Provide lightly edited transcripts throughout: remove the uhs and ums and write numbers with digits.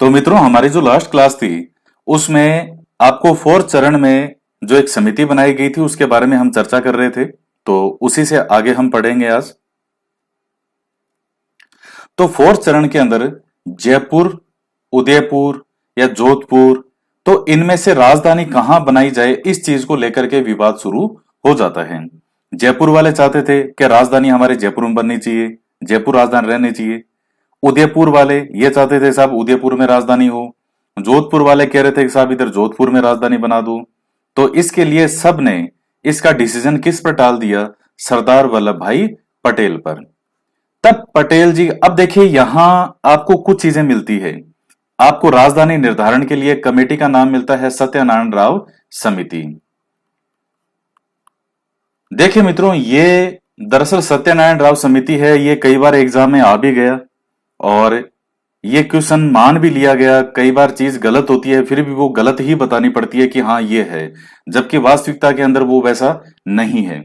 तो मित्रों, हमारी जो लास्ट क्लास थी उसमें आपको फोर्थ चरण में जो एक समिति बनाई गई थी उसके बारे में हम चर्चा कर रहे थे। तो उसी से आगे हम पढ़ेंगे आज। तो फोर्थ चरण के अंदर जयपुर, उदयपुर या जोधपुर, तो इनमें से राजधानी कहां बनाई जाए इस चीज को लेकर के विवाद शुरू हो जाता है। जयपुर वाले चाहते थे कि राजधानी हमारे जयपुर में बननी चाहिए, जयपुर राजधानी रहनी चाहिए। उदयपुर वाले ये चाहते थे साहब उदयपुर में राजधानी हो। जोधपुर वाले कह रहे थे कि साहब इधर जोधपुर में राजधानी बना दो। तो इसके लिए सब ने इसका डिसीजन किस पर टाल दिया? सरदार वल्लभ भाई पटेल पर। तब पटेल जी, अब देखिए यहां आपको कुछ चीजें मिलती है। आपको राजधानी निर्धारण के लिए कमेटी का नाम मिलता है सत्यनारायण राव समिति। देखिए मित्रों, ये दरअसल सत्यनारायण राव समिति है, ये कई बार एग्जाम में आ भी गया और ये क्वेश्चन मान भी लिया गया। कई बार चीज गलत होती है फिर भी वो गलत ही बतानी पड़ती है कि हाँ ये है, जबकि वास्तविकता के अंदर वो वैसा नहीं है।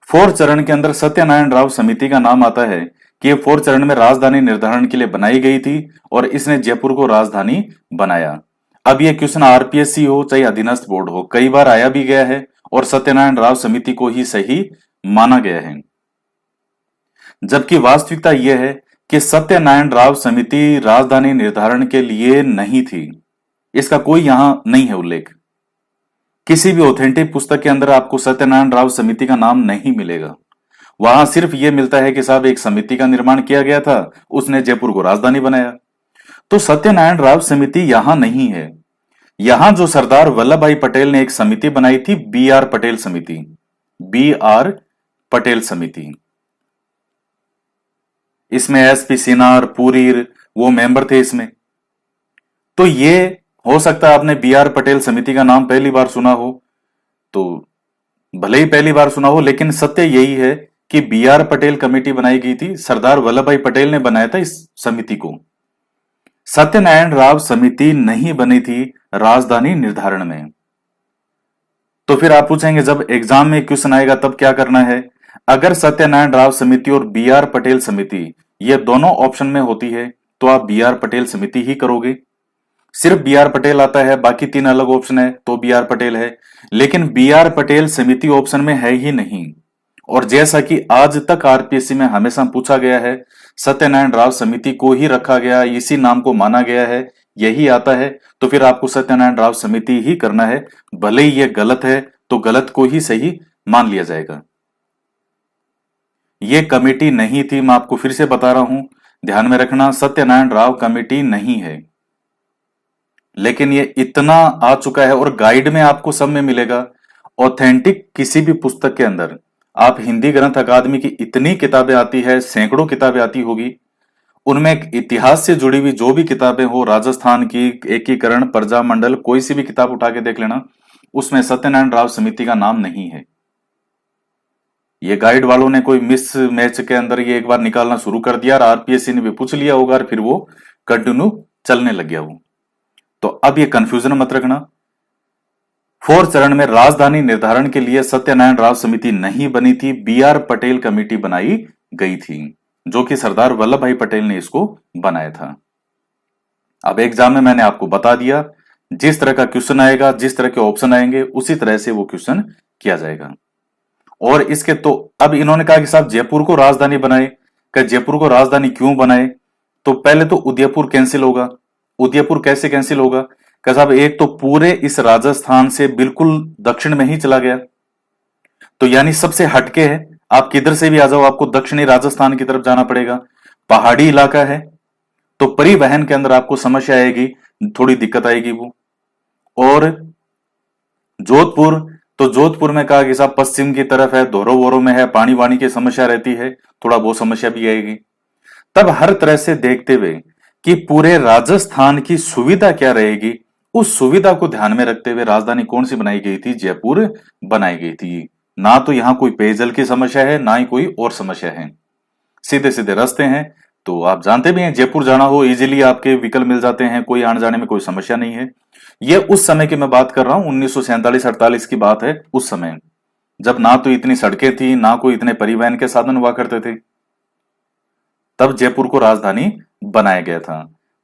फोर्थ चरण के अंदर सत्यनारायण राव समिति का नाम आता है कि ये फोर्थ चरण में राजधानी निर्धारण के लिए बनाई गई थी और इसने जयपुर को राजधानी बनाया। अब ये क्वेश्चन आरपीएससी हो चाहे अधीनस्थ बोर्ड हो, कई बार आया भी गया है और सत्यनारायण राव समिति को ही सही माना गया है, जबकि वास्तविकता यह है कि सत्यनारायण राव समिति राजधानी निर्धारण के लिए नहीं थी। इसका कोई यहां नहीं है उल्लेख। किसी भी ऑथेंटिक पुस्तक के अंदर आपको सत्यनारायण राव समिति का नाम नहीं मिलेगा। वहां सिर्फ यह मिलता है कि साहब एक समिति का निर्माण किया गया था, उसने जयपुर को राजधानी बनाया। तो सत्यनारायण राव समिति यहां नहीं है। यहां जो सरदार वल्लभ भाई पटेल ने एक समिति बनाई थी, बी आर पटेल समिति। बी आर पटेल समिति, इसमें एसपी सिन्हा और पुरी वो मेंबर थे इसमें। तो ये हो सकता है आपने बी आर पटेल समिति का नाम पहली बार सुना हो, तो भले ही पहली बार सुना हो, लेकिन सत्य यही है कि बी आर पटेल कमेटी बनाई गई थी। सरदार वल्लभ भाई पटेल ने बनाया था इस समिति को। सत्यनारायण राव समिति नहीं बनी थी राजधानी निर्धारण में। तो फिर आप पूछेंगे जब एग्जाम में क्वेश्चन आएगा तब क्या करना है? अगर सत्यनारायण राव समिति और बी आर पटेल समिति ये दोनों ऑप्शन में होती है तो आप बी आर पटेल समिति ही करोगे। सिर्फ बी आर पटेल आता है, बाकी तीन अलग ऑप्शन है तो बी आर पटेल है, लेकिन बी आर पटेल समिति ऑप्शन में है ही नहीं। और जैसा कि आज तक आरपीएससी में हमेशा पूछा गया है, सत्यनारायण राव समिति को ही रखा गया, इसी नाम को माना गया है, यही आता है, तो फिर आपको सत्यनारायण राव समिति ही करना है। भले ही यह गलत है तो गलत को ही सही मान लिया जाएगा। यह कमेटी नहीं थी, मैं आपको फिर से बता रहा हूं, ध्यान में रखना, सत्यनारायण राव कमेटी नहीं है। लेकिन ये इतना आ चुका है और गाइड में आपको सब में मिलेगा। ऑथेंटिक किसी भी पुस्तक के अंदर आप हिंदी ग्रंथ अकादमी की इतनी किताबें आती है, सैकड़ों किताबें आती होगी, उनमें इतिहास से जुड़ी हुई जो भी किताबें हो, राजस्थान की एकीकरण, प्रजामंडल, कोई सी भी किताब उठा के देख लेना, उसमें सत्यनारायण राव समिति का नाम नहीं है। ये गाइड वालों ने कोई मिस मैच के अंदर ये एक बार निकालना शुरू कर दिया और आरपीएससी ने भी पूछ लिया होगा और फिर वो कंटिन्यू चलने लग गया वो। तो अब ये कंफ्यूजन मत रखना। फोर्थ चरण में राजधानी निर्धारण के लिए सत्यनारायण राव समिति नहीं बनी थी, बी आर पटेल कमेटी बनाई गई थी, जो कि सरदार वल्लभ भाई पटेल ने इसको बनाया था। अब एग्जाम में मैंने आपको बता दिया, जिस तरह का क्वेश्चन आएगा, जिस तरह के ऑप्शन आएंगे, उसी तरह से वो क्वेश्चन किया जाएगा। और इसके तो अब इन्होंने कहा कि साहब जयपुर को राजधानी बनाए। क्या जयपुर को राजधानी क्यों बनाए? तो पहले तो उदयपुर कैंसिल होगा। उदयपुर कैसे कैंसिल होगा? क्या साहब एक तो पूरे इस राजस्थान से बिल्कुल दक्षिण में ही चला गया, तो यानी सबसे हटके है। आप किधर से भी आ जाओ आपको दक्षिणी राजस्थान की तरफ जाना पड़ेगा, पहाड़ी इलाका है, तो परिवहन के अंदर आपको समस्या आएगी, थोड़ी दिक्कत आएगी वो। और जोधपुर, तो जोधपुर में कहा कि साहब पश्चिम की तरफ है, धोरो वोरो में है, पानी वानी की समस्या रहती है, थोड़ा वो समस्या भी आएगी। तब हर तरह से देखते हुए कि पूरे राजस्थान की सुविधा क्या रहेगी, उस सुविधा को ध्यान में रखते हुए राजधानी कौन सी बनाई गई थी? जयपुर बनाई गई थी। ना तो यहां कोई पेयजल की समस्या है, ना ही कोई और समस्या है, सीधे सीधे रास्ते हैं। तो आप जानते भी हैं, जयपुर जाना हो इजीली आपके विकल्प मिल जाते हैं, कोई आने जाने में कोई समस्या नहीं है। ये उस समय की मैं बात कर रहा हूं, 1947-48 की बात है, उस समय जब ना तो इतनी सड़कें थी, ना कोई इतने परिवहन के साधन हुआ करते थे, तब जयपुर को राजधानी बनाया गया था।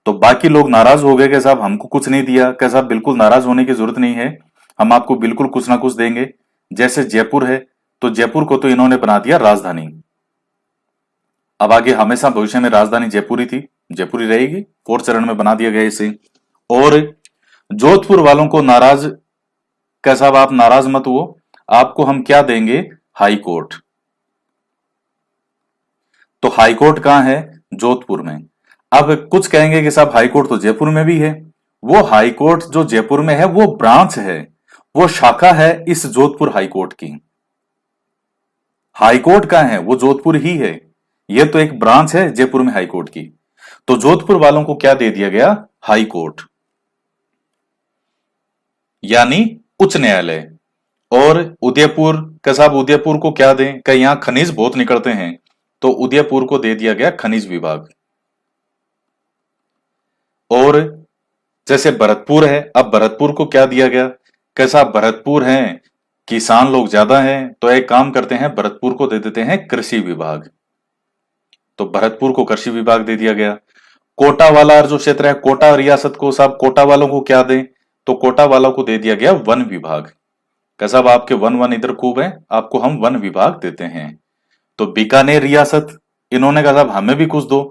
तो बाकी लोग नाराज हो गए कि साहब हमको कुछ नहीं दिया। क्या साहब बिल्कुल नाराज होने की जरूरत नहीं है, हम आपको बिल्कुल कुछ ना कुछ देंगे। जैसे जयपुर है, तो जयपुर को तो इन्होंने बना दिया राजधानी। अब आगे हमेशा भविष्य में राजधानी जयपुर ही थी, जयपुर ही रहेगी। फोर्थ चरण में बना दिया गया इसे। और जोधपुर वालों को नाराज, क्या साहब आप नाराज मत हो, आपको हम क्या देंगे, हाई कोर्ट। तो हाई कोर्ट कहां है, जोधपुर में। अब कुछ कहेंगे कि साहब हाई कोर्ट तो जयपुर में भी है। वो हाई कोर्ट जो जयपुर में है वो ब्रांच है, वो शाखा है इस जोधपुर हाई कोर्ट की। हाई कोर्ट कहां है, वो जोधपुर ही है। ये तो एक ब्रांच है जयपुर में हाई कोर्ट की। तो जोधपुर वालों को क्या दे दिया गया, हाई कोर्ट, यानी उच्च न्यायालय। और उदयपुर का साहब, उदयपुर को क्या दें, कहीं यहां खनिज बहुत निकलते हैं, तो उदयपुर को दे दिया गया खनिज विभाग। और जैसे भरतपुर है, अब भरतपुर को क्या दिया गया, कैसा भरतपुर है, किसान लोग ज्यादा हैं, तो एक काम करते हैं भरतपुर को दे देते हैं कृषि विभाग। तो भरतपुर को कृषि विभाग दे दिया गया। कोटा वाला जो क्षेत्र है, कोटा रियासत को साहब, कोटा वालों को क्या दें, तो कोटा वालों को दे दिया गया वन विभाग। कैसा साहब आपके वन वन इधर खूब है, आपको हम वन विभाग देते हैं। तो बीकानेर रियासत, इन्होंने कहा साहब हमें भी कुछ दो,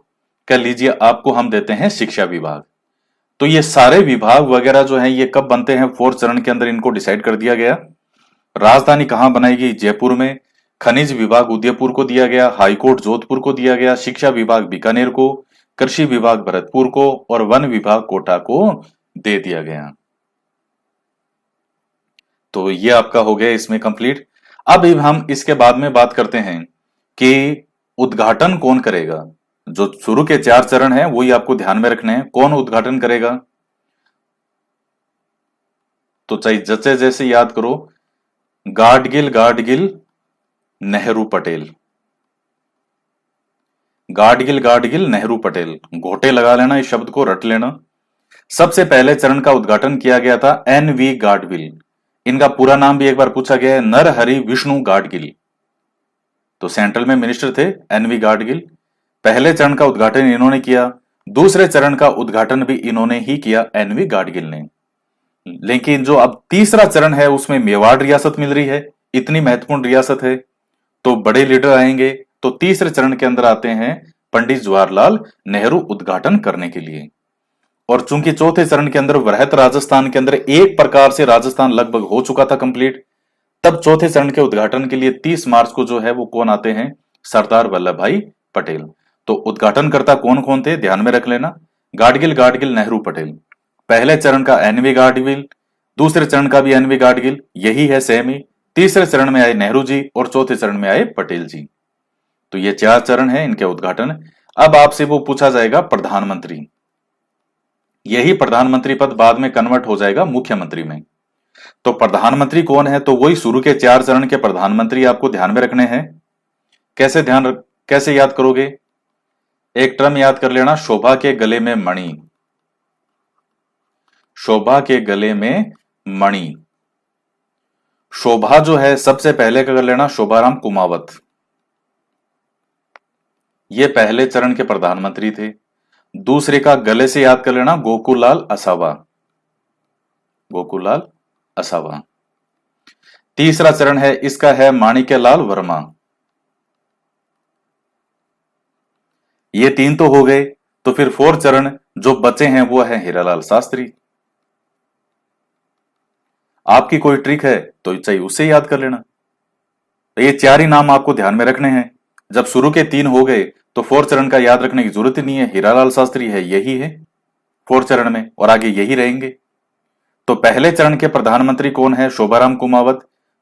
कह लीजिए आपको हम देते हैं शिक्षा विभाग। तो ये सारे विभाग वगैरह जो है ये कब बनते हैं, फोर्थ चरण के अंदर इनको डिसाइड कर दिया गया। राजधानी कहां बनाएगी, जयपुर में। खनिज विभाग उदयपुर को दिया गया, हाईकोर्ट जोधपुर को दिया गया, शिक्षा विभाग बीकानेर को, कृषि विभाग भरतपुर को, और वन विभाग कोटा को दे दिया गया। तो ये आपका हो गया इसमें कंप्लीट। अब हम इसके बाद में बात करते हैं कि उद्घाटन कौन करेगा। जो शुरू के 4 चरण हैं वही आपको ध्यान में रखने हैं, कौन उद्घाटन करेगा। तो चाहे जैसे जैसे याद करो, गाडगिल गाडगिल नेहरू पटेल, गाडगिल गाडगिल नेहरू पटेल, घोटे लगा लेना, इस शब्द को रट लेना। सबसे पहले चरण का उद्घाटन किया गया था एन वी गाडगिल। इनका पूरा नाम भी एक बार पूछा गया है, नरहरि विष्णु गाडगिल। तो सेंट्रल में मिनिस्टर थे एन वी गाडगिल। पहले चरण का उद्घाटन इन्होंने किया, दूसरे चरण का उद्घाटन भी इन्होंने ही किया, एन वी गाडगिल ने। लेकिन जो अब तीसरा चरण है उसमें मेवाड़ रियासत मिल रही है, इतनी महत्वपूर्ण रियासत है, तो बड़े लीडर आएंगे। तो तीसरे चरण के अंदर आते हैं पंडित जवाहरलाल नेहरू उद्घाटन करने के लिए। और चूंकि चौथे चरण के अंदर वृहत राजस्थान के अंदर एक प्रकार से राजस्थान लगभग हो चुका था कंप्लीट, तब चौथे चरण के उद्घाटन के लिए 30 मार्च को जो है वो कौन आते हैं, सरदार वल्लभ भाई पटेल। तो उद्घाटनकर्ता कौन कौन थे ध्यान में रख लेना, गाडगिल गाडगिल नेहरू पटेल। पहले चरण का एनवी गाडगिल, दूसरे चरण का भी एनवी गाडगिल, यही है सेम ही। तीसरे चरण में आए नेहरू जी और चौथे चरण में आए पटेल जी। तो ये 4 चरण है इनके उद्घाटन। अब आपसे वो पूछा जाएगा प्रधानमंत्री, यही प्रधानमंत्री पद बाद में कन्वर्ट हो जाएगा मुख्यमंत्री में। तो प्रधानमंत्री कौन है, तो वही शुरू के 4 चरण के प्रधानमंत्री आपको ध्यान में रखने हैं। कैसे याद करोगे, एक टर्म याद कर लेना, शोभा के गले में मणि। शोभा के गले में मणि। शोभा जो है सबसे पहले का कर लेना शोभाराम कुमावत, ये पहले चरण के प्रधानमंत्री थे। दूसरे का गले से याद कर लेना गोकुललाल असावा, गोकुललाल असावा। तीसरा चरण है इसका है माणिक्यलाल वर्मा। ये 3 तो हो गए, तो फिर 4th चरण जो बचे हैं वो है हीरालाल शास्त्री। आपकी कोई ट्रिक है तो चाहिए उससे याद कर लेना। तो ये 4 ही नाम आपको ध्यान में रखने हैं। जब शुरू के 3 हो गए तो 4th चरण का याद रखने की जरूरत ही नहीं है, हीरालाल शास्त्री है, यही है 4th चरण में और आगे यही रहेंगे। तो पहले चरण के प्रधानमंत्री कौन है, शोभाराम कुमावत।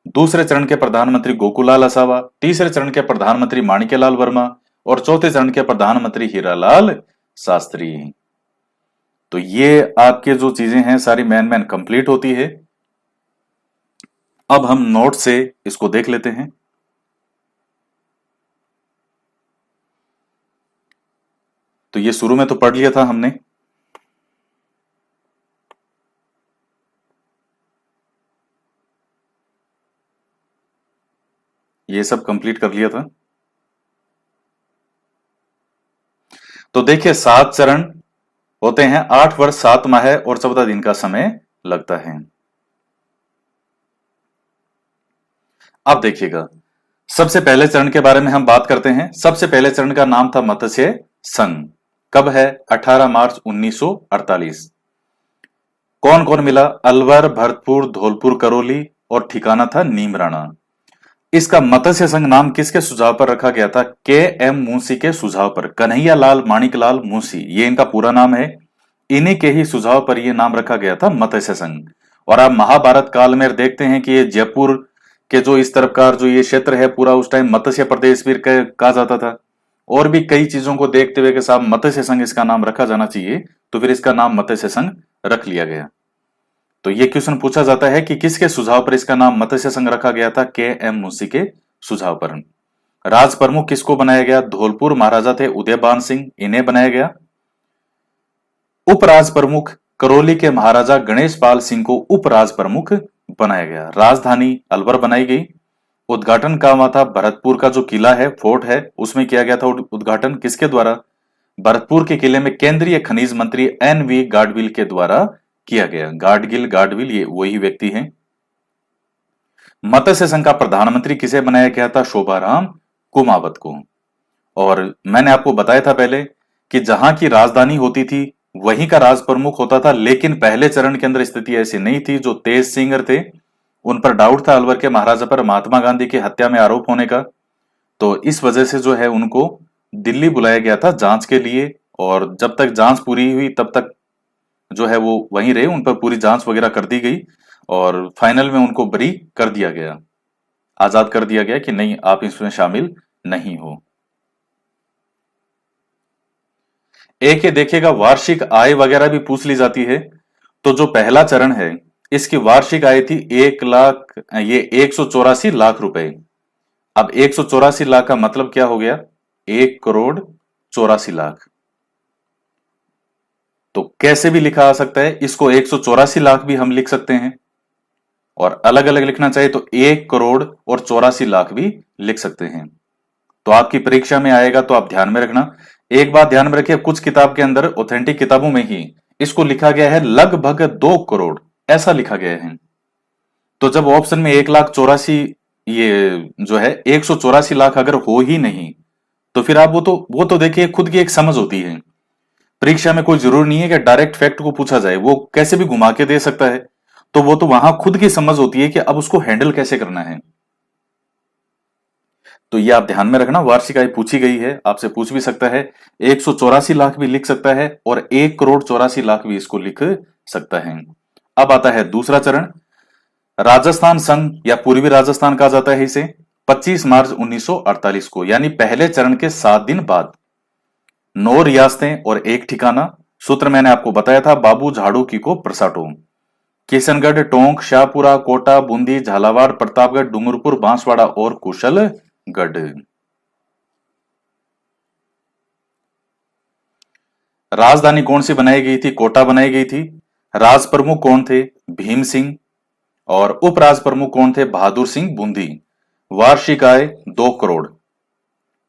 दूसरे चरण के प्रधानमंत्री गोकुललाल असावा, तीसरे चरण के प्रधानमंत्री माणिक्यलाल वर्मा, और चौथे चरण के प्रधानमंत्री हीरालाल शास्त्री। तो ये आपके जो चीजें हैं सारी मैन मैन कंप्लीट होती है। अब हम नोट से इसको देख लेते हैं। तो ये शुरू में तो पढ़ लिया था हमने, ये सब कंप्लीट कर लिया था। तो देखिए 7 चरण होते हैं 8 वर्ष 7 माह और 14 दिन का समय लगता है। अब देखिएगा, सबसे पहले चरण के बारे में हम बात करते हैं। सबसे पहले चरण का नाम था मत्स्य संघ। कब है? 18 मार्च 1948। कौन कौन मिला? अलवर, भरतपुर, धौलपुर, करौली और ठिकाना था नीमराणा। इसका मत्स्य संघ नाम किसके सुझाव पर रखा गया था? के एम मुंशी के सुझाव पर। कन्हैया लाल माणिकलाल मुंशी, ये इनका पूरा नाम है। इन्हीं के ही सुझाव पर यह नाम रखा गया था मत्स्य संघ। और आप महाभारत काल में देखते हैं कि ये जयपुर के जो इस तरफ का जो ये क्षेत्र है पूरा उस टाइम मत्स्य प्रदेश भी कहा जाता था। और भी कई चीजों को देखते हुए कि साहब मत्स्य संघ इसका नाम रखा जाना चाहिए, तो फिर इसका नाम मत्स्य संघ रख लिया गया। तो ये क्वेश्चन पूछा जाता है कि किसके सुझाव पर इसका नाम मत्स्य संघ रखा गया था? के एम मुंशी के सुझाव पर। राज प्रमुख किसको बनाया गया? धौलपुर महाराजा थे उदयबान सिंह, इन्हें बनाया गया। उपराज प्रमुख करौली के महाराजा गणेश पाल सिंह को उपराज प्रमुख बनाया गया। राजधानी अलवर बनाई गई। उद्घाटन का हुआ था भरतपुर का जो किला है, फोर्ट है, उसमें किया गया था उद्घाटन। किसके द्वारा? भरतपुर के किले में केंद्रीय खनिज मंत्री एन वी गाडविल के द्वारा किया गया। गाडविल ये वही व्यक्ति हैं। मत्स्य संघ का प्रधानमंत्री किसे बनाया गया था? शोभाराम कुमावत को। और मैंने आपको बताया था पहले कि जहां की राजधानी होती थी वहीं का राज प्रमुख होता था, लेकिन पहले चरण के अंदर स्थिति ऐसी नहीं थी। जो तेज सिंह थे उन पर डाउट था अलवर के महाराजा पर महात्मा गांधी की हत्या में आरोप होने का, तो इस वजह से जो है उनको दिल्ली बुलाया गया था जांच के लिए। और जब तक जांच पूरी हुई तब तक जो है वो वहीं रहे, उन पर पूरी जांच वगैरह कर दी गई और फाइनल में उनको बरी कर दिया गया, आजाद कर दिया गया कि नहीं आप इसमें शामिल नहीं हो। एक ये देखिएगा वार्षिक आय वगैरह भी पूछ ली जाती है। तो जो पहला चरण है इसकी वार्षिक आय थी 1 लाख, ये 184 लाख रुपए। अब 184 लाख का मतलब क्या हो गया? 1 करोड़ 84 लाख। तो कैसे भी लिखा आ सकता है, इसको 184 लाख भी हम लिख सकते हैं और अलग अलग लिखना चाहिए तो 1 करोड़ 84 लाख भी लिख सकते हैं। तो आपकी परीक्षा में आएगा तो आप ध्यान में रखना। एक बात ध्यान में रखिए, कुछ किताब के अंदर ऑथेंटिक किताबों में ही इसको लिखा गया है लगभग 2 करोड़, ऐसा लिखा गया है। तो जब ऑप्शन में 1 लाख 84, ये जो है 184 लाख अगर हो ही नहीं तो फिर आप वो तो देखिए खुद की एक समझ होती है। परीक्षा में कोई जरूरी नहीं है कि डायरेक्ट फैक्ट को पूछा जाए, वो कैसे भी घुमा के दे सकता है। तो वो तो वहां खुद की समझ होती है कि अब उसको हैंडल कैसे करना है। तो ये आप ध्यान में रखना, वार्षिक आय पूछी गई है, आपसे पूछ भी सकता है। 184 लाख भी लिख सकता है और 1 करोड़ 84 लाख भी इसको लिख सकता है। अब आता है दूसरा चरण। राजस्थान संघ या पूर्वी राजस्थान कहा जाता है इसे। 25 मार्च 1948 को, यानी पहले चरण के 7 दिन बाद। 9 रियासतें और एक ठिकाना। सूत्र मैंने आपको बताया था, बाबू झाड़ू को प्रसाटो। किशनगढ़, टोंक, शाहपुरा, कोटा, बूंदी, झालावाड़, प्रतापगढ़, डूंगरपुर, बांसवाड़ा और कुशलगढ़। राजधानी कौन सी बनाई गई थी? कोटा बनाई गई थी। राज प्रमुख कौन थे? भीम सिंह। और उपराज प्रमुख कौन थे? बहादुर सिंह बूंदी। वार्षिक आय 2 करोड़।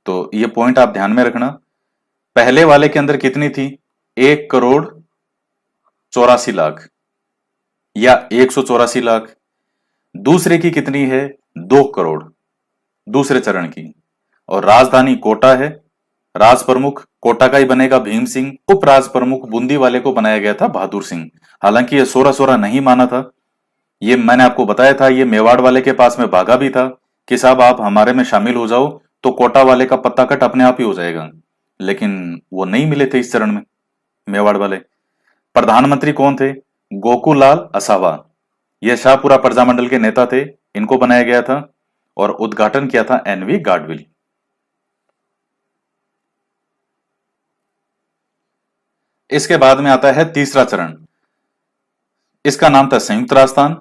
तो ये पॉइंट आप ध्यान में रखना। पहले वाले के अंदर कितनी थी? 1 करोड़ 84 लाख या 184 लाख। दूसरे की कितनी है? 2 करोड़, दूसरे चरण की। और राजधानी कोटा है। राज प्रमुख कोटा का ही बनेगा भीम सिंह। उपराज प्रमुख बूंदी वाले को बनाया गया था बहादुर सिंह। हालांकि ये सोरा सोरा नहीं माना था, ये मैंने आपको बताया था, ये मेवाड़ वाले के पास में भागा भी था कि साहब आप हमारे में शामिल हो जाओ तो कोटा वाले का पत्ता कट अपने आप ही हो जाएगा। लेकिन वो नहीं मिले थे इस चरण में मेवाड़ वाले। प्रधानमंत्री कौन थे? गोकुलाल असावा, यह शाहपुरा प्रजामंडल के नेता थे, इनको बनाया गया था। और उद्घाटन किया था एनवी गाडविल। इसके बाद में आता है तीसरा चरण। इसका नाम था संयुक्त राजस्थान।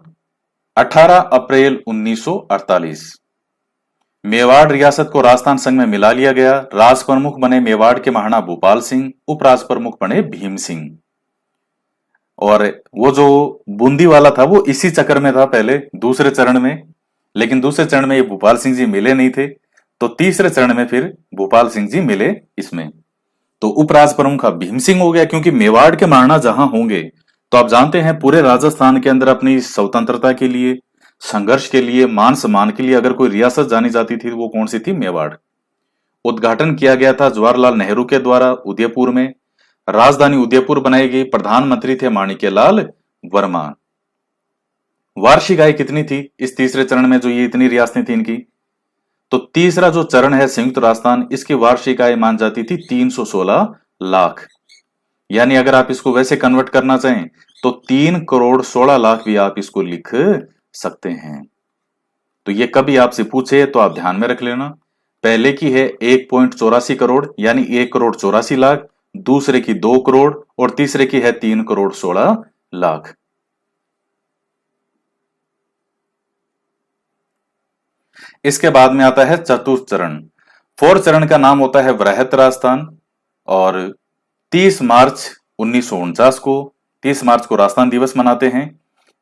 18 अप्रैल 1948 मेवाड़ रियासत को राजस्थान संघ में मिला लिया गया। राज प्रमुख बने मेवाड़ के महाराणा भूपाल सिंह, उपराज प्रमुख बने भीम सिंह। और वो जो बूंदी वाला था वो इसी चक्कर में था पहले, दूसरे चरण में। लेकिन दूसरे चरण में ये भूपाल सिंह जी मिले नहीं थे, तो तीसरे चरण में फिर भूपाल सिंह जी मिले इसमें। तो उपराज प्रमुख अब भीम सिंह हो गया, क्योंकि मेवाड़ के महाराणा जहां होंगे तो आप जानते हैं पूरे राजस्थान के अंदर अपनी स्वतंत्रता के लिए, संघर्ष के लिए, मान सम्मान के लिए अगर कोई रियासत जानी जाती थी वो कौन सी थी? मेवाड़। उद्घाटन किया गया था जवाहरलाल नेहरू के द्वारा उदयपुर में। राजधानी उदयपुर बनाई गई। प्रधानमंत्री थे माणिक्यलाल वर्मा। वार्षिक आय कितनी थी इस तीसरे चरण में, जो ये इतनी रियासतें थी इनकी? तो तीसरा जो चरण है संयुक्त राजस्थान, इसकी वार्षिक आय मान जाती थी 316 लाख। यानी अगर आप इसको वैसे कन्वर्ट करना चाहें तो 3 करोड़ 16 लाख भी आप इसको लिख सकते हैं। तो ये कभी आपसे पूछे तो आप ध्यान में रख लेना। पहले की है 1.84 करोड़ यानी 1 करोड़ 84 लाख, दूसरे की 2 करोड़ और तीसरे की है 3 करोड़ 16 लाख। इसके बाद में आता है चतुर्थ चरण। फोर्थ चरण का नाम होता है वृहत राजस्थान। और 30 मार्च 1949 को 30 मार्च को राजस्थान दिवस मनाते हैं।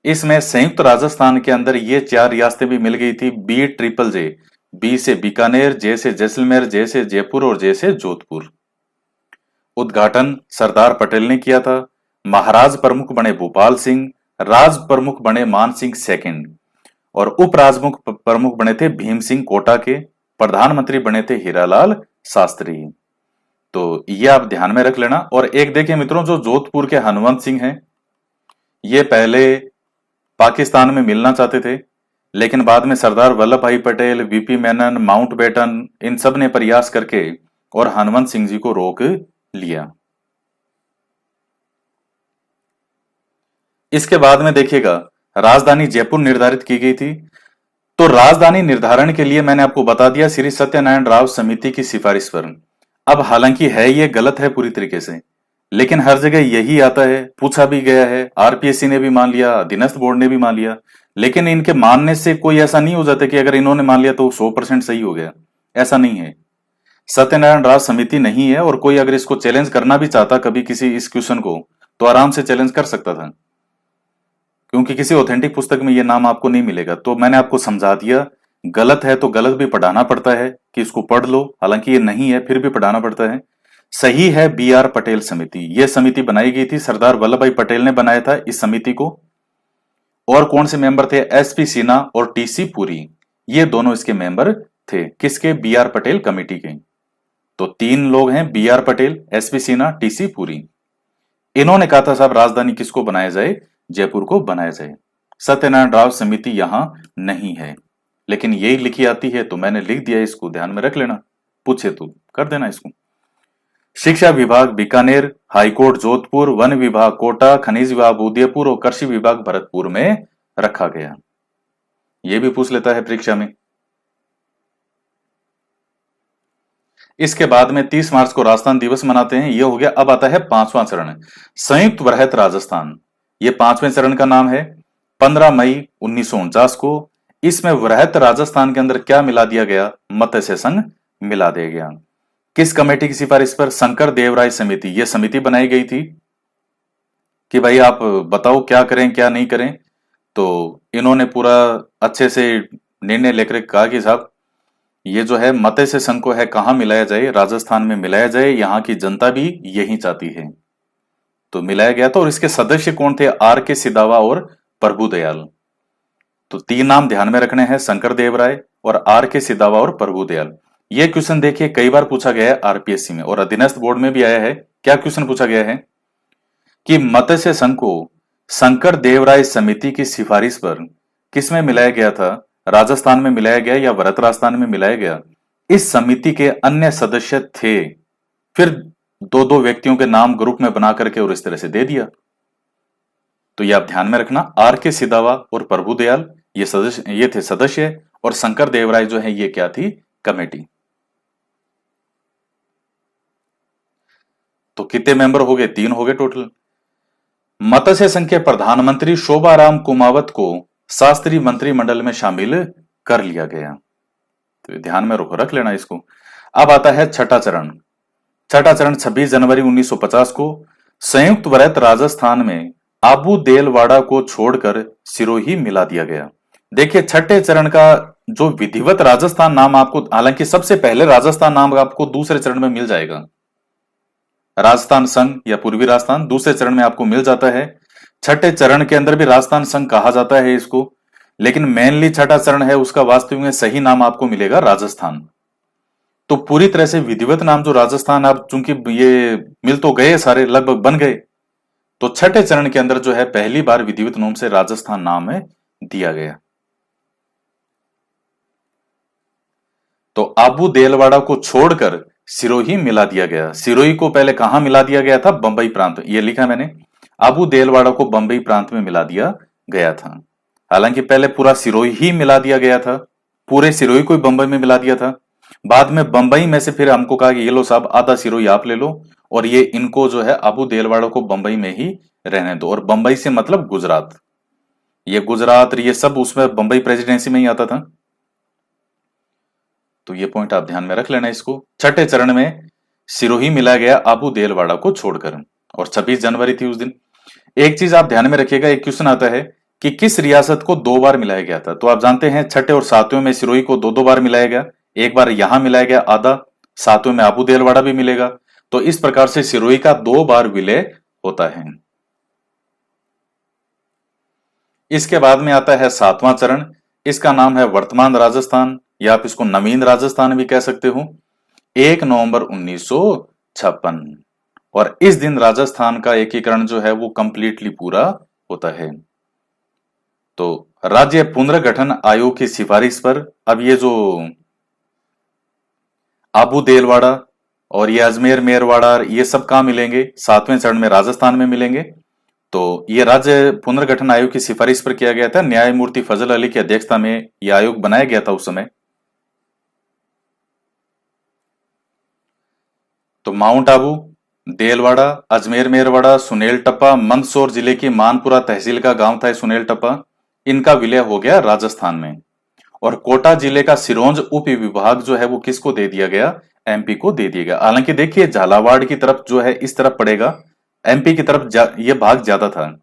इसमें संयुक्त राजस्थान के अंदर ये 4 रियासतें भी मिल गई थी। BJJJ, बी से बीकानेर, जे से जैसलमेर, जे से जयपुर और जे से जोधपुर। उद्घाटन सरदार पटेल ने किया था। महाराज प्रमुख बने भूपाल सिंह, राज प्रमुख बने मान सिंह सेकंड और उपराज प्रमुख बने थे भीम सिंह कोटा के। प्रधानमंत्री बने थे हीरालाल शास्त्री। तो ये आप ध्यान में रख लेना। और एक देखिए मित्रों, जो जोधपुर के हनुमंत सिंह हैं, ये पहले पाकिस्तान में मिलना चाहते थे, लेकिन बाद में सरदार वल्लभ भाई पटेल, VP मेनन, माउंटबेटन, इन सब ने प्रयास करके और हनुमंत सिंह जी को रोक लिया। इसके बाद में देखिएगा राजधानी जयपुर निर्धारित की गई थी। तो राजधानी निर्धारण के लिए मैंने आपको बता दिया श्री सत्यनारायण राव समिति की सिफारिश पर। अब हालांकि है ये गलत है पूरी तरीके से, लेकिन हर जगह यही आता है, पूछा भी गया है, RPSC ने भी मान लिया, अधीनस्थ बोर्ड ने भी मान लिया। लेकिन इनके मानने से कोई ऐसा नहीं हो जाता कि अगर इन्होंने मान लिया तो 100% सही हो गया, ऐसा नहीं है। सत्यनारायण राव समिति नहीं है और कोई अगर इसको चैलेंज करना भी चाहता कभी किसी इस क्वेश्चन को, तो आराम से चैलेंज कर सकता था, क्योंकि किसी ऑथेंटिक पुस्तक में यह नाम आपको नहीं मिलेगा। तो मैंने आपको समझा दिया, गलत है तो गलत भी पढ़ाना पड़ता है कि इसको पढ़ लो, हालांकि ये नहीं है फिर भी पढ़ाना पड़ता है। सही है BR पटेल समिति। यह समिति बनाई गई थी, सरदार वल्लभ भाई पटेल ने बनाया था इस समिति को। और कौन से मेंबर थे? SP सिन्हा और TC पुरी, ये दोनों इसके मेंबर थे। किसके? BR पटेल कमेटी के। तो 3 लोग हैं, BR Patel, SP Sinha, TC Puri. इन्होंने कहा था साहब राजधानी किसको बनाया जाए? जयपुर को बनाया जाए। सत्यनारायण राव समिति यहां नहीं है, लेकिन यही लिखी आती है तो मैंने लिख दिया, इसको ध्यान में रख लेना, पूछे तो कर देना इसको। शिक्षा विभाग बीकानेर, हाईकोर्ट जोधपुर, वन विभाग कोटा, खनिज विभाग उदयपुर और कृषि विभाग भरतपुर में रखा गया। यह भी पूछ लेता है परीक्षा में। इसके बाद में 30 मार्च को राजस्थान दिवस मनाते हैं, यह हो गया। अब आता है 5वां चरण, संयुक्त वृहत राजस्थान। यह 5वें चरण का नाम है। 15 मई 1949 को इसमें वृहत राजस्थान के अंदर क्या मिला दिया गया? मत्स्य संघ मिला दिया गया। किस कमेटी की सिफारिश पर? शंकर देवराय समिति। यह समिति बनाई गई थी कि भाई आप बताओ क्या करें क्या नहीं करें। तो इन्होंने पूरा अच्छे से निर्णय लेकर कहा कि साहब ये जो है मत्स्य संघ को है कहां मिलाया जाए? राजस्थान में मिलाया जाए, यहां की जनता भी यही चाहती है। तो मिलाया गया था। और इसके सदस्य कौन थे? RK सिदावा और प्रभुदयाल। तो 3 नाम ध्यान में रखने हैं, शंकर देवराय और RK सिदावा और प्रभुदयाल। ये क्वेश्चन देखिए कई बार पूछा गया है RPSC में और अधीनस्थ बोर्ड में भी आया है। क्या क्वेश्चन पूछा गया है कि मत्स्य संघ को शंकर देवराय समिति की सिफारिश पर किस में मिलाया गया था? राजस्थान में मिलाया गया या वृहत राजस्थान में मिलाया गया? इस समिति के अन्य सदस्य थे, फिर 2-2 व्यक्तियों के नाम ग्रुप में बना करके और इस तरह से दे दिया। तो ये आप ध्यान में रखना, RK सिदावा और प्रभुदयाल ये थे सदस्य और शंकर देवराय जो है ये क्या थी? कमेटी। तो कितने मेंबर हो गए? 3 हो गए टोटल। मत्स्य संघ के प्रधानमंत्री शोभाराम कुमावत को शास्त्री मंत्रिमंडल में शामिल कर लिया गया। तो ध्यान में रख लेना इसको। अब आता है छठा चरण। छठा चरण 26 जनवरी 1950 को संयुक्त वृहत राजस्थान में आबू देलवाड़ा को छोड़कर सिरोही मिला दिया गया। देखिए छठे चरण का जो विधिवत राजस्थान नाम आपको, हालांकि सबसे पहले राजस्थान नाम आपको दूसरे चरण में मिल जाएगा, राजस्थान संघ या पूर्वी राजस्थान दूसरे चरण में आपको मिल जाता है। छठे चरण के अंदर भी राजस्थान संघ कहा जाता है इसको, लेकिन मेनली छठा चरण है उसका वास्तविक में सही नाम आपको मिलेगा राजस्थान। तो पूरी तरह से विधिवत नाम जो राजस्थान, अब चूंकि ये मिल तो गए सारे, लगभग बन गए, तो छठे चरण के अंदर जो है पहली बार विधिवत नाम से राजस्थान नाम है दिया गया। तो आबू देलवाड़ा को छोड़कर सिरोही मिला दिया गया। सिरोही को पहले कहां मिला दिया गया था? बंबई प्रांत, ये लिखा मैंने। आबू देलवाड़ा को बंबई प्रांत में मिला दिया गया था। हालांकि पहले पूरा सिरोही ही मिला दिया गया था, पूरे सिरोही को बंबई में मिला दिया था। बाद में बंबई में से फिर हमको कहा कि ये लो साहब, आधा सिरोही आप ले लो और ये इनको जो है आबू देलवाड़ा को बंबई में ही रहने दो। और बंबई से मतलब गुजरात, ये गुजरात ये सब उसमें बंबई प्रेसिडेंसी में ही आता था। तो ये पॉइंट आप ध्यान में रख लेना इसको। छठे चरण में सिरोही मिला गया आबू देलवाड़ा को छोड़कर, और 26 जनवरी थी उस दिन। एक चीज आप ध्यान में रखिएगा, एक क्वेश्चन आता है कि किस रियासत को 2 बार मिलाया गया था। तो आप जानते हैं छठे और सातवें में सिरोही को 2-2 बार मिलाया गया, एक बार यहां मिलाया गया आधा, सातवें में आबू देलवाड़ा भी मिलेगा। तो इस प्रकार से सिरोही का 2 बार विलय होता है। इसके बाद में आता है 7वां चरण, इसका नाम है वर्तमान राजस्थान, या आप इसको नवीन राजस्थान भी कह सकते हो। 1 नवंबर 1956, और इस दिन राजस्थान का एकीकरण जो है वो कंप्लीटली पूरा होता है। तो राज्य पुनर्गठन आयोग की सिफारिश पर अब ये जो आबू देलवाड़ा और ये अजमेर मेरवाड़ा ये सब कहां मिलेंगे? 7वें चरण में राजस्थान में मिलेंगे। तो ये राज्य पुनर्गठन आयोग की सिफारिश पर किया गया था, न्यायमूर्ति फजल अली की अध्यक्षता में यह आयोग बनाया गया था उस समय। तो माउंट आबू, देलवाड़ा, अजमेर मेरवाड़ा, सुनेल टप्पा, मंदसौर जिले की मानपुरा तहसील का गांव था सुनेल टप्पा, इनका विलय हो गया राजस्थान में। और कोटा जिले का सिरोंज उप विभाग जो है वो किसको दे दिया गया? एमपी को दे दिया गया। हालांकि देखिए झालावाड़ की तरफ जो है इस तरफ पड़ेगा, एमपी की तरफ ये भाग ज्यादा था।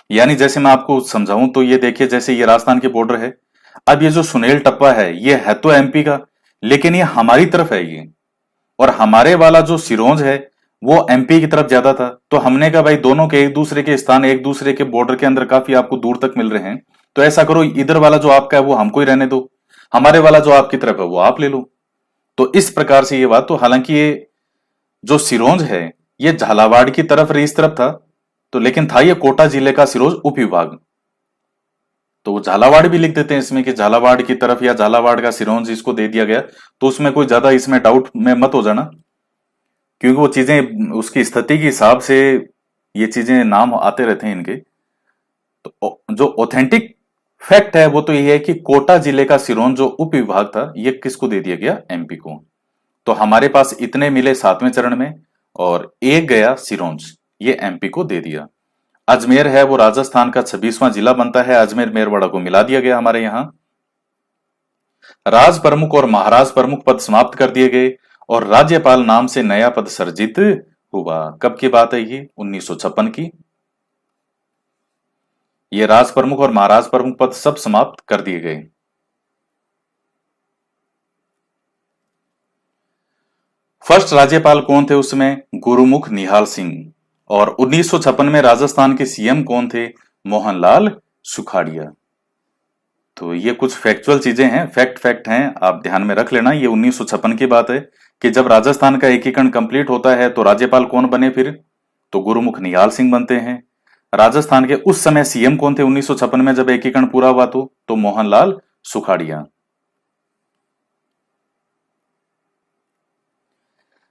यानी जैसे मैं आपको समझाऊं तो ये देखिए, जैसे ये राजस्थान के बॉर्डर है, अब ये जो सुनेल टप्पा है ये है तो एमपी का, लेकिन ये हमारी तरफ है ये, और हमारे वाला जो सिरोंज है वो एमपी की तरफ ज्यादा था। तो हमने कहा भाई दोनों के एक दूसरे के स्थान एक दूसरे के बॉर्डर के अंदर काफी आपको दूर तक मिल रहे हैं, तो ऐसा करो इधर वाला जो आपका है वो हमको ही रहने दो, हमारे वाला जो आपकी तरफ है वो आप ले लो। तो इस प्रकार से ये बात, तो हालांकि ये जो सिरोंज है ये झालावाड़ की तरफ इस तरफ था, तो लेकिन था ये कोटा जिले का सिरोंज उप विभाग। तो वो झालावाड़ भी लिख देते हैं इसमें कि झालावाड़ की तरफ या झालावाड़ का सिरोंज इसको दे दिया गया। तो उसमें कोई ज्यादा इसमें डाउट में मत हो जाना, क्योंकि वो चीजें उसकी स्थिति के हिसाब से ये चीजें नाम आते रहते हैं इनके। तो जो ऑथेंटिक फैक्ट है वो तो ये है कि कोटा जिले का सिरोंज जो उप विभाग था ये किसको दे दिया गया? एमपी को। तो हमारे पास इतने मिले 7वें चरण में, और एक गया सिरोंज, ये एमपी को दे दिया। अजमेर है वो राजस्थान का 26वां जिला बनता है, अजमेर मेरवाड़ा को मिला दिया गया हमारे यहां। राज प्रमुख और महाराज प्रमुख पद समाप्त कर दिए गए, और राज्यपाल नाम से नया पद सर्जित हुआ। कब की बात है ये? 1956 की। ये राज प्रमुख और महाराज प्रमुख पद सब समाप्त कर दिए गए। फर्स्ट राज्यपाल कौन थे उसमें? गुरुमुख निहाल सिंह। और 1956 में राजस्थान के सीएम कौन थे? मोहनलाल सुखाड़िया। तो ये कुछ फैक्चुअल चीजें हैं, फैक्ट हैं, आप ध्यान में रख लेना। ये 1956 की बात है कि जब राजस्थान का एकीकरण कंप्लीट होता है तो राज्यपाल कौन बने फिर? तो गुरुमुख निहाल सिंह बनते हैं। राजस्थान के उस समय सीएम कौन थे 1956 में जब एकीकरण पूरा हुआ? तो मोहनलाल सुखाड़िया।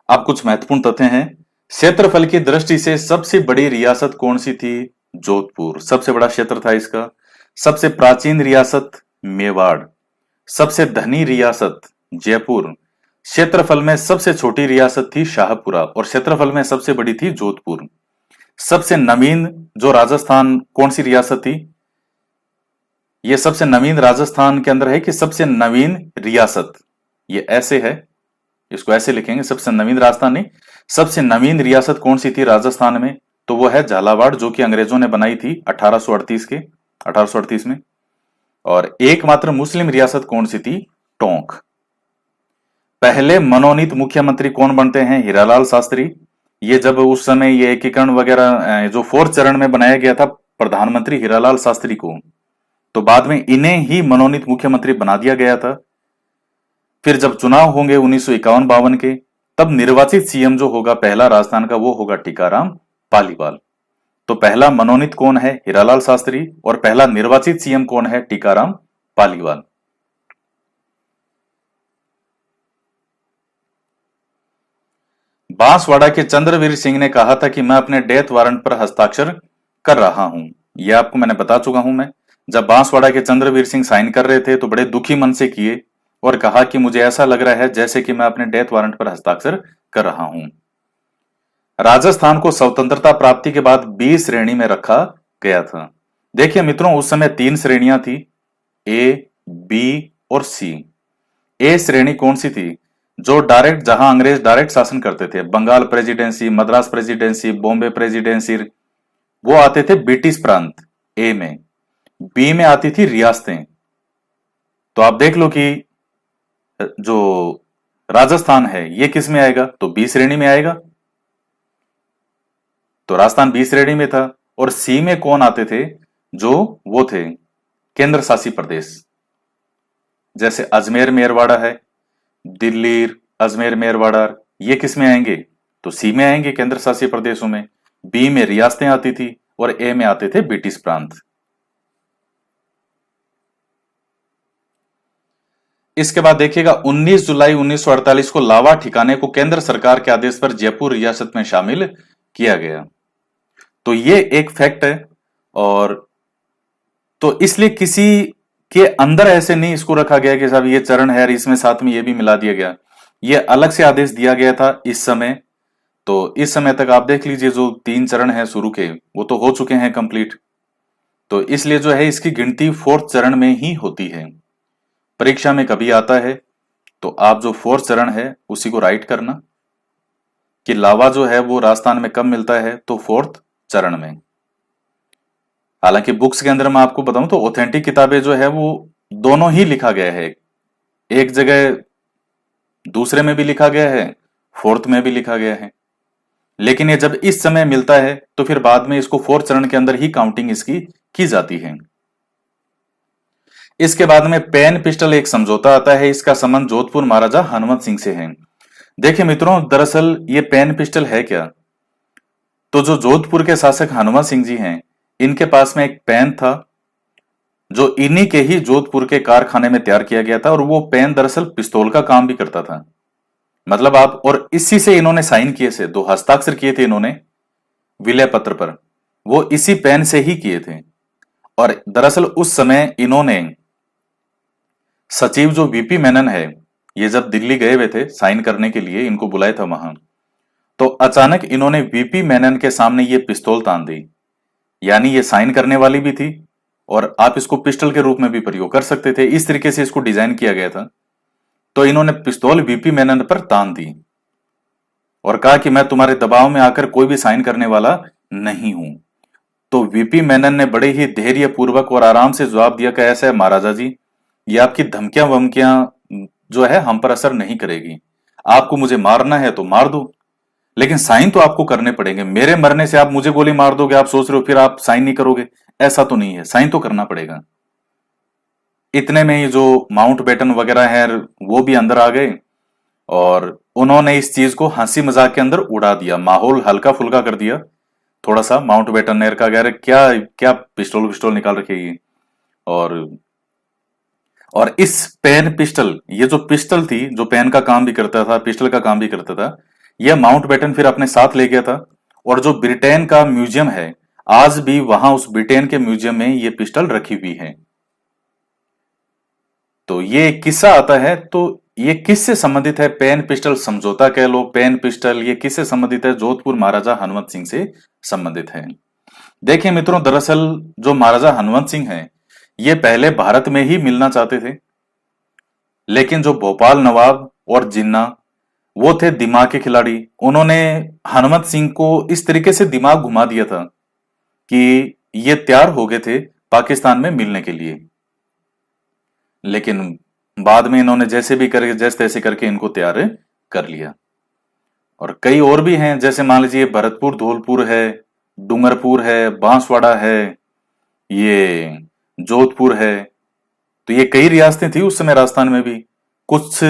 अब कुछ महत्वपूर्ण तथ्य हैं। क्षेत्रफल की दृष्टि से सबसे बड़ी रियासत कौन सी थी? जोधपुर, सबसे बड़ा क्षेत्र था इसका। सबसे प्राचीन रियासत मेवाड़। सबसे धनी रियासत जयपुर। क्षेत्रफल में सबसे छोटी रियासत थी शाहपुरा, और क्षेत्रफल में सबसे बड़ी थी जोधपुर। सबसे नवीन जो राजस्थान कौन सी रियासत थी? ये सबसे नवीन राजस्थान के अंदर है कि सबसे नवीन रियासत, ये ऐसे है, इसको ऐसे लिखेंगे, सबसे नवीन राजस्थान नहीं, सबसे नवीन रियासत कौन सी थी राजस्थान में? तो वो है झालावाड़, जो कि अंग्रेजों ने बनाई थी 1838 में। और एकमात्र मुस्लिम रियासत कौन सी थी? टोंक। पहले मनोनीत मुख्यमंत्री कौन बनते हैं? हीरालाल शास्त्री। ये जब उस समय ये एकीकरण वगैरह जो फोर्थ चरण में बनाया गया था प्रधानमंत्री हीरालाल शास्त्री को, तो बाद में इन्हें ही मनोनीत मुख्यमंत्री बना दिया गया था। फिर जब चुनाव होंगे 1951-52 के, तब निर्वाचित सीएम जो होगा पहला राजस्थान का, वो होगा टीकाराम पालीवाल। तो पहला मनोनीत कौन है? हीरालाल शास्त्री। और पहला निर्वाचित सीएम कौन है? टीकाराम पालीवाल। बांसवाड़ा के चंद्रवीर सिंह ने कहा था कि मैं अपने डेथ वारंट पर हस्ताक्षर कर रहा हूं। यह आपको मैंने बता चुका हूं। मैं जब बांसवाड़ा के चंद्रवीर सिंह साइन कर रहे थे तो बड़े दुखी मन से किए और कहा कि मुझे ऐसा लग रहा है जैसे कि मैं अपने डेथ वारंट पर हस्ताक्षर कर रहा हूं। राजस्थान को स्वतंत्रता प्राप्ति के बाद बी श्रेणी में रखा गया था। देखिए मित्रों, उस समय 3 श्रेणियां थी, ए, बी और सी। ए श्रेणी कौन सी थी? जो डायरेक्ट, जहां अंग्रेज डायरेक्ट शासन करते थे, Bengal presidency, Madras presidency, Bombay presidency, वो आते थे ब्रिटिश प्रांत, ए में। बी में आती थी रियासतें। तो आप देख लो कि जो राजस्थान है ये किस में आएगा? तो बी श्रेणी में आएगा। तो राजस्थान बी श्रेणी में था। और सी में कौन आते थे? जो वो थे केंद्र शासित प्रदेश, जैसे अजमेर मेरवाड़ा है, दिल्ली, अजमेर मेरवाड़ा, ये किस में आएंगे? तो सी में आएंगे, केंद्र शासित प्रदेशों में। बी में रियासतें आती थी और ए में आते थे ब्रिटिश प्रांत। इसके बाद देखिएगा 19 जुलाई 1948 को लावा ठिकाने को केंद्र सरकार के आदेश पर जयपुर रियासत में शामिल किया गया। तो ये एक फैक्ट है। और तो इसलिए किसी के अंदर ऐसे नहीं इसको रखा गया कि साहब ये चरण है और इसमें साथ में ये भी मिला दिया गया। ये अलग से आदेश दिया गया था इस समय। तो इस समय तक आप देख लीजिए जो 3 चरण है शुरू के, वो तो हो चुके हैं कंप्लीट। तो इसलिए जो है इसकी गिनती 4th चरण में ही होती है। परीक्षा में कभी आता है तो आप जो 4th चरण है उसी को राइट करना कि लावा जो है वो राजस्थान में कब मिलता है? तो 4th चरण में। हालांकि बुक्स के अंदर मैं आपको बताऊं तो ऑथेंटिक किताबें जो है वो दोनों ही लिखा गया है। एक जगह दूसरे में भी लिखा गया है, 4th में भी लिखा गया है। लेकिन ये जब इस समय मिलता है तो फिर बाद में इसको 4th चरण के अंदर ही काउंटिंग इसकी की जाती है। इसके बाद में पेन पिस्टल एक समझौता आता है। इसका संबंध जोधपुर महाराजा हनुमत सिंह से है। देखिए मित्रों, दरअसल ये पेन पिस्टल है क्या? तो जो जोधपुर के शासक हनुमत सिंह जी हैं, इनके पास में एक पेन था जो इन्हीं के ही जोधपुर के कारखाने में तैयार किया गया था। और वो पेन दरअसल पिस्तौल का काम भी करता था। मतलब आप, और इसी से इन्होंने साइन किए थे, 2 हस्ताक्षर किए थे इन्होंने विलय पत्र पर, वो इसी पेन से ही किए थे। और दरअसल उस समय इन्होंने सचिव जो वीपी मेनन है, ये जब दिल्ली गए हुए थे साइन करने के लिए, इनको बुलाया था वहां, तो अचानक इन्होंने वीपी मेनन के सामने ये पिस्तौल तान दी। यानी ये साइन करने वाली भी थी और आप इसको पिस्टल के रूप में भी प्रयोग कर सकते थे। इस तरीके से इसको डिजाइन किया गया था। तो इन्होंने पिस्तौल वीपी मेनन पर तान दी और कहा कि मैं तुम्हारे दबाव में आकर कोई भी साइन करने वाला नहीं हूं। तो वीपी मेनन ने बड़े ही धैर्य पूर्वक और आराम से जवाब दिया कि ऐसा है महाराजा जी, ये आपकी धमकियां वमकियां जो है हम पर असर नहीं करेगी। आपको मुझे मारना है तो मार दो, लेकिन साइन तो आपको करने पड़ेंगे। मेरे मरने से आप मुझे गोली मार दोगे, आप सोच रहे हो फिर आप साइन नहीं करोगे? ऐसा तो नहीं है, साइन तो करना पड़ेगा। इतने में ही जो माउंटबेटन वगैरह है वो भी अंदर आ गए और उन्होंने इस चीज को हंसी मजाक के अंदर उड़ा दिया, माहौल हल्का फुल्का कर दिया थोड़ा सा। माउंटबेटन ने कहा यार क्या क्या पिस्टल विस्टल निकाल रखे ये। और इस पेन पिस्टल, ये जो पिस्टल थी जो पेन का काम भी करता था, पिस्टल का काम भी करता था, यह माउंटबेटन फिर अपने साथ ले गया था। और जो ब्रिटेन का म्यूजियम है, आज भी वहां उस ब्रिटेन के म्यूजियम में ये पिस्टल रखी हुई है। तो ये किस्सा आता है, तो ये किससे संबंधित है? पेन पिस्टल समझौता कह लो, पेन पिस्टल, ये किससे संबंधित है? जोधपुर महाराजा हनुमत सिंह से संबंधित है। देखिए मित्रों, दरअसल जो महाराजा हनुमत सिंह हैं, ये पहले भारत में ही मिलना चाहते थे। लेकिन जो भोपाल नवाब और जिन्ना, वो थे दिमाग के खिलाड़ी। उन्होंने हनुमत सिंह को इस तरीके से दिमाग घुमा दिया था कि ये तैयार हो गए थे पाकिस्तान में मिलने के लिए। लेकिन बाद में इन्होंने जैसे भी करके, जैसे तैसे करके इनको तैयार कर लिया। और कई और भी हैं, जैसे मान लीजिए भरतपुर धौलपुर है, डूंगरपुर है, बांसवाड़ा है, ये जोधपुर है। तो ये कई रियासतें थी उस समय राजस्थान में भी। कुछ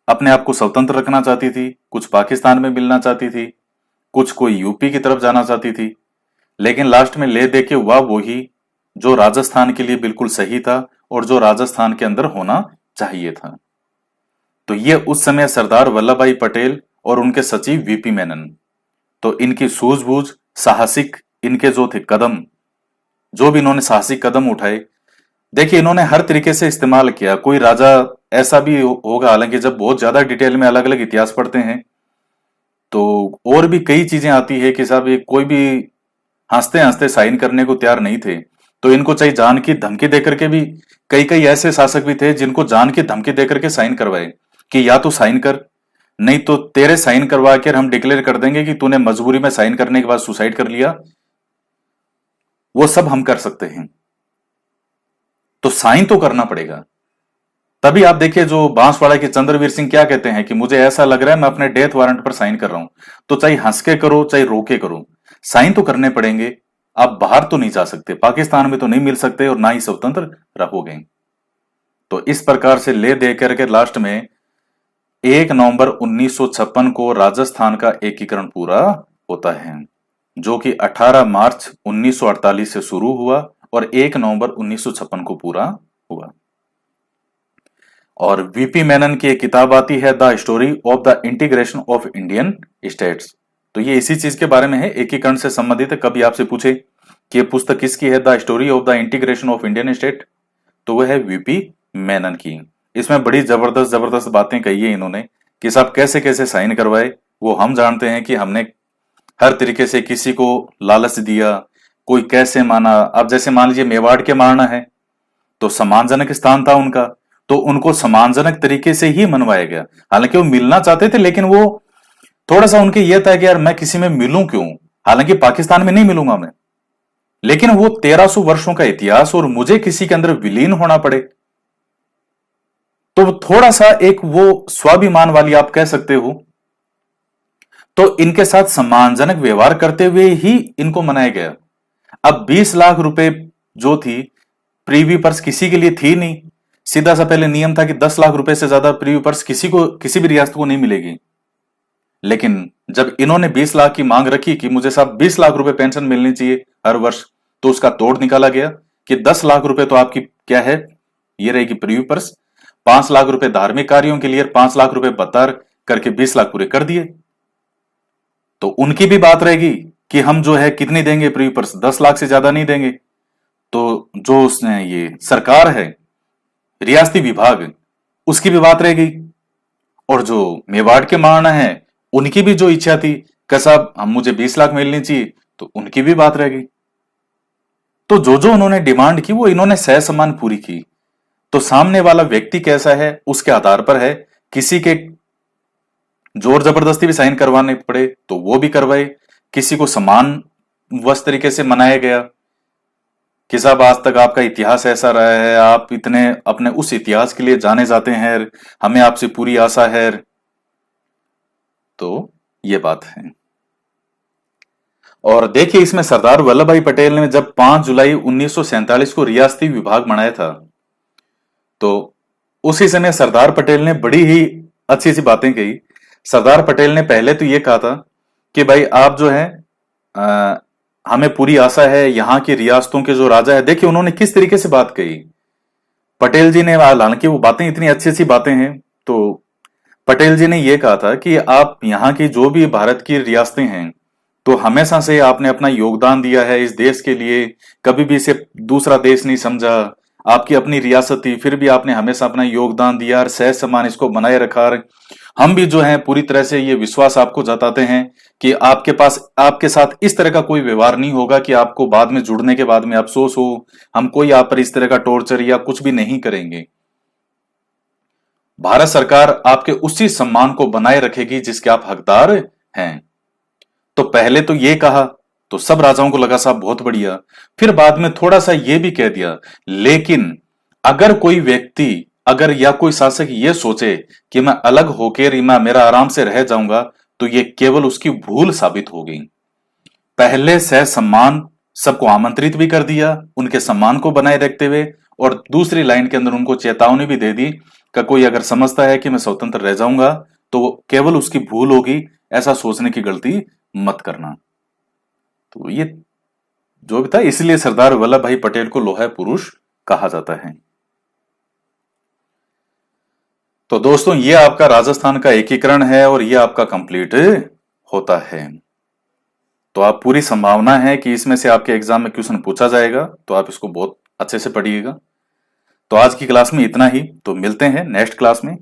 अपने आप को स्वतंत्र रखना चाहती थी, कुछ पाकिस्तान में मिलना चाहती थी, कुछ कोई यूपी की तरफ जाना चाहती थी। लेकिन लास्ट में ले दे के हुआ वही जो राजस्थान के लिए बिल्कुल सही था और जो राजस्थान के अंदर होना चाहिए था। तो ये उस समय सरदार वल्लभ भाई पटेल और उनके सचिव वीपी मेनन, तो इनकी सूझबूझ, साहसिक इनके जो थे कदम, जो भी इन्होंने साहसिक कदम उठाए, देखिए इन्होंने हर तरीके से इस्तेमाल किया। कोई राजा ऐसा भी होगा, हालांकि जब बहुत ज्यादा डिटेल में अलग अलग इतिहास पढ़ते हैं तो और भी कई चीजें आती है कि साहब ये कोई भी हंसते हंसते साइन करने को तैयार नहीं थे। तो इनको चाहे जान की धमकी देकर के भी, कई कई ऐसे शासक भी थे जिनको जान की धमकी देकर के साइन करवाए कि या तो साइन कर, नहीं तो तेरे साइन करवा कर हम डिक्लेयर कर देंगे कि तूने मजबूरी में साइन करने के बाद सुसाइड कर लिया। वो सब हम कर सकते हैं, तो साइन तो करना पड़ेगा। तभी आप देखिए जो बांसवाड़ा के चंद्रवीर सिंह क्या कहते हैं कि मुझे ऐसा लग रहा है मैं अपने डेथ वारंट पर साइन कर रहा हूं। तो चाहे हंस के करो चाहे रो के करो, साइन तो करने पड़ेंगे। आप बाहर तो नहीं जा सकते, पाकिस्तान में तो नहीं मिल सकते और ना ही स्वतंत्र रहोगे। तो इस प्रकार से ले दे करके लास्ट में 1 नवंबर 1956 को राजस्थान का एकीकरण पूरा होता है, जो कि 18 मार्च 1948 से शुरू हुआ और 1 नवंबर 1956 को पूरा हुआ। और वीपी मेनन की एक किताब आती है the story of the integration of Indian states. तो ये इसी चीज के बारे में है, एकीकरण से संबंधित है। कभी आपसे पूछे कि ये पुस्तक किसकी है, the story of the integration of Indian state, तो वह है वीपी मेनन की। इसमें बड़ी जबरदस्त जबरदस्त बातें कही है इन्होंने कि साहब कैसे कैसे साइन करवाए वो हम जानते हैं कि हमने हर तरीके से किसी को लालच दिया, कोई कैसे माना। अब जैसे मान लीजिए मेवाड़ के मारना है तो सम्मानजनक स्थान था उनका, तो उनको सम्मानजनक तरीके से ही मनवाया गया। हालांकि वो मिलना चाहते थे लेकिन वो थोड़ा सा उनके यह था कि यार मैं किसी में मिलूं क्यों, हालांकि पाकिस्तान में नहीं मिलूंगा मैं, लेकिन वो 1300 वर्षों का इतिहास और मुझे किसी के अंदर विलीन होना पड़े, तो थोड़ा सा एक वो स्वाभिमान वाली आप कह सकते हो। तो इनके साथ सम्मानजनक व्यवहार करते हुए ही इनको मनाया गया। अब 20 लाख रुपए जो थी प्रीव्यू पर्स किसी के लिए थी नहीं। सीधा सा पहले नियम था कि 10 लाख रुपए से ज्यादा प्रीव्यू पर्स किसी को, किसी भी रियासत को नहीं मिलेगी। लेकिन जब इन्होंने 20 लाख की मांग रखी कि मुझे साहब 20 लाख रुपए पेंशन मिलनी चाहिए हर वर्ष, तो उसका तोड़ निकाला गया कि 10 लाख रुपए तो आपकी क्या है, ये रहेगी प्रीव्यू पर्स, 5 लाख रुपए धार्मिक कार्यों के लिए, 5 लाख रुपए बतर करके 20 लाख पूरे कर दिए। तो उनकी भी बात रहेगी कि हम जो है कितनी देंगे प्रीव्यू पर्स, 10 लाख से ज्यादा नहीं देंगे। तो जो उसने ये सरकार है, रियासती विभाग, उसकी भी बात रहेगी। और जो मेवाड़ के महाराणा है उनकी भी जो इच्छा थी कि साहब हम मुझे 20 लाख मिलनी चाहिए, तो उनकी भी बात रहेगी। तो जो जो उन्होंने डिमांड की वो इन्होंने सहसम्मान पूरी की। तो सामने वाला व्यक्ति कैसा है उसके आधार पर है, किसी के जोर जबरदस्ती भी साइन करवाने पड़े तो वो भी करवाए, किसी को समान वश तरीके से मनाया गया कि साहब आज तक आपका इतिहास ऐसा रहा है, आप इतने अपने उस इतिहास के लिए जाने जाते हैं, हमें आपसे पूरी आशा है। तो ये बात है। और देखिए इसमें सरदार वल्लभ भाई पटेल ने जब 5 जुलाई 1947 को रियासती विभाग बनाया था, तो उसी समय सरदार पटेल ने बड़ी ही अच्छी सी बातें कही। सरदार पटेल ने पहले तो ये कहा था कि भाई आप जो है हमें पूरी आशा है, यहाँ की रियासतों के जो राजा है, देखिए उन्होंने किस तरीके से बात कही। पटेल जी ने, हालांकि वो बातें इतनी अच्छी अच्छी बातें हैं, तो पटेल जी ने यह कहा था कि आप यहाँ की जो भी भारत की रियासतें हैं, तो हमेशा से आपने अपना योगदान दिया है इस देश के लिए, कभी भी इसे दूसरा देश नहीं समझा, आपकी अपनी रियासत थी फिर भी आपने हमेशा अपना योगदान दिया और सह सम्मान इसको बनाए रखा। हम भी जो है पूरी तरह से ये विश्वास आपको जताते हैं कि आपके पास, आपके साथ इस तरह का कोई व्यवहार नहीं होगा कि आपको बाद में जुड़ने के बाद में अफसोस हो। हम कोई आप पर इस तरह का टॉर्चर या कुछ भी नहीं करेंगे। भारत सरकार आपके उसी सम्मान को बनाए रखेगी जिसके आप हकदार हैं। तो पहले तो ये कहा तो सब राजाओं को लगा साहब बहुत बढ़िया, फिर बाद में थोड़ा सा ये भी कह दिया, लेकिन अगर कोई व्यक्ति, अगर या कोई शासक ये सोचे कि मैं अलग होकर मैं मेरा आराम से रह जाऊंगा, तो तो ये केवल उसकी भूल साबित हो गई। पहले से सम्मान सबको आमंत्रित भी कर दिया उनके सम्मान को बनाए रखते हुए, और दूसरी लाइन के अंदर उनको चेतावनी भी दे दी कि कोई अगर समझता है कि मैं स्वतंत्र रह जाऊंगा तो वो केवल उसकी भूल होगी, ऐसा सोचने की गलती मत करना। तो ये जो भी था, इसलिए सरदार वल्लभ भाई पटेल को लोहा पुरुष कहा जाता है। तो दोस्तों, ये आपका राजस्थान का एकीकरण है और ये आपका कंप्लीट होता है। तो आप पूरी संभावना है कि इसमें से आपके एग्जाम में क्वेश्चन पूछा जाएगा, तो आप इसको बहुत अच्छे से पढ़िएगा। तो आज की क्लास में इतना ही, तो मिलते हैं नेक्स्ट क्लास में।